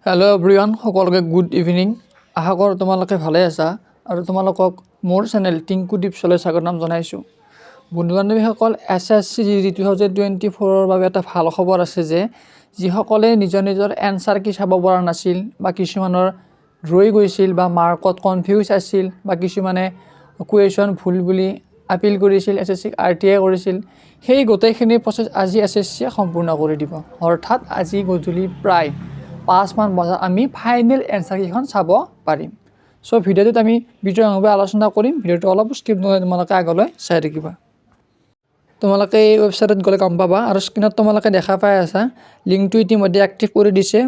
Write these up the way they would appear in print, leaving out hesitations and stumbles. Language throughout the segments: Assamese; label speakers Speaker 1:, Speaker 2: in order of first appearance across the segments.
Speaker 1: হেল্ল' এভৰিৱান, সকলোকে গুড ইভিনিং। আশা কৰোঁ তোমালোকে ভালে আছা আৰু তোমালোকক মোৰ চেনেল টিংকু টিপছলৈ স্বাগতম জনাইছোঁ। বন্ধু বান্ধৱীসকল, SSC GD 2024ৰ বাবে এটা ভাল খবৰ আছে যে যিসকলে নিজৰ এনচাৰ কি চাব পৰা নাছিল বা কিছুমানৰ ৰৈ গৈছিল বা মাৰ্কত কনফিউজ আছিল বা কিছুমানে কুৱেশ্যন ভুল বুলি আপিল কৰিছিল, SSC RTI কৰিছিল, সেই গোটেইখিনি প্ৰচেছ আজি SSCয়ে সম্পূৰ্ণ কৰি দিব। অৰ্থাৎ আজি গধূলি প্ৰায় 5 মান বজাত আমি ফাইনেল এনচাৰ কেইখন চাব পাৰিম। চ' ভিডিঅ'টোত আমি বিতংভাৱে আলোচনা কৰিম। ভিডিঅ'টো অলপ স্কিপ নকৰি তোমালোকে আগলৈ চাই থাকিবা। তোমালোকে এই ৱেবছাইটত গ'লে গম পাবা আৰু স্ক্ৰীণত তোমালোকে দেখা পাই আছা, লিংকটো ইতিমধ্যে এক্টিভ কৰি দিছে।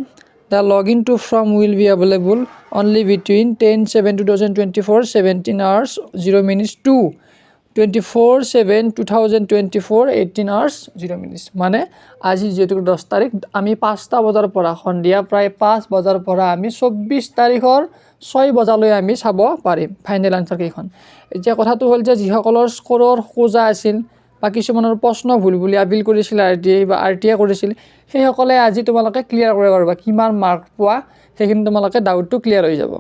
Speaker 1: The login to form will be available only between 10/7/2024 17 hours 0 minutes to 24/7/2024 18 hours 0 minutes। মানে আজি যিহেতু 10 তাৰিখ, আমি 5টা বজাৰ পৰা সন্ধিয়া প্ৰায় 5 বজাৰ পৰা আমি 24 তাৰিখৰ 6 বজালৈ আমি চাব পাৰিম ফাইনেল আনচাৰ কেইখন। এতিয়া কথাটো হ'ল যে যিসকলৰ স্ক'ৰৰ খোজা আছিল বা কিছুমানৰ প্ৰশ্ন ভুল বুলি আপিল কৰিছিল RTI বা RTI কৰিছিল, সেইসকলে আজি তোমালোকে ক্লিয়াৰ কৰিব পাৰিবা। কিমান মাৰ্ক পোৱা সেইখিনি তোমালোকে ডাউটটো ক্লিয়াৰ হৈ যাব।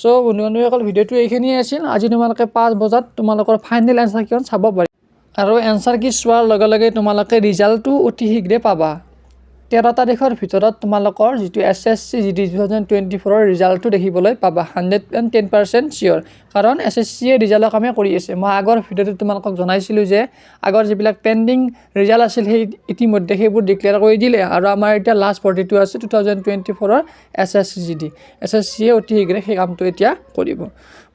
Speaker 1: চ' বন্ধু বান্ধৱীসকল, ভিডিঅ'টো এইখিনিয়ে আছিল। আজি তোমালোকে 5 বজাত তোমালোকৰ ফাইনেল এনচাৰ কেইখন চাব পাৰিবা আৰু এনচাৰ কি চোৱাৰ লগে লগে তোমালোকে ৰিজাল্টটো অতি শীঘ্ৰে পাবা। 13 তাৰিখৰ ভিতৰত তোমালোকৰ যিটো SSC GD 2024ৰ ৰিজাল্টটো দেখিবলৈ পাবা। 110% চিয়'ৰ, কাৰণ SSCয়ে ৰিজাল্টৰ কামে কৰি আছে। মই আগৰ ভিডিঅ'টোত তোমালোকক জনাইছিলোঁ যে আগৰ যিবিলাক পেণ্ডিং ৰিজাল্ট আছিল সেই ইতিমধ্যে সেইবোৰ ডিক্লেয়াৰ কৰি দিলে আৰু আমাৰ এতিয়া লাষ্ট 42 আছে 2024ৰ SSC GD। SSCয়ে অতি শীঘ্ৰে সেই কামটো এতিয়া কৰিব।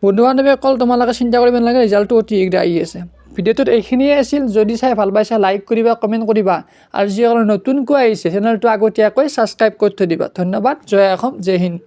Speaker 1: বন্ধু বান্ধৱীসকল, তোমালোকে চিন্তা কৰিব নালাগে, ৰিজাল্টটো অতি শীঘ্ৰে আহি আছে। ভিডিঅ'টোত এইখিনিয়ে আছিল। যদি চাই ভাল পাইছা লাইক কৰিবা, কমেণ্ট কৰিবা আৰু যিসকলে নতুনকৈ আহিছে চেনেলটো আগতীয়াকৈ ছাবস্ক্ৰাইব কৰি থৈ দিবা। ধন্যবাদ। জয় অসম, জয় হিন্দ।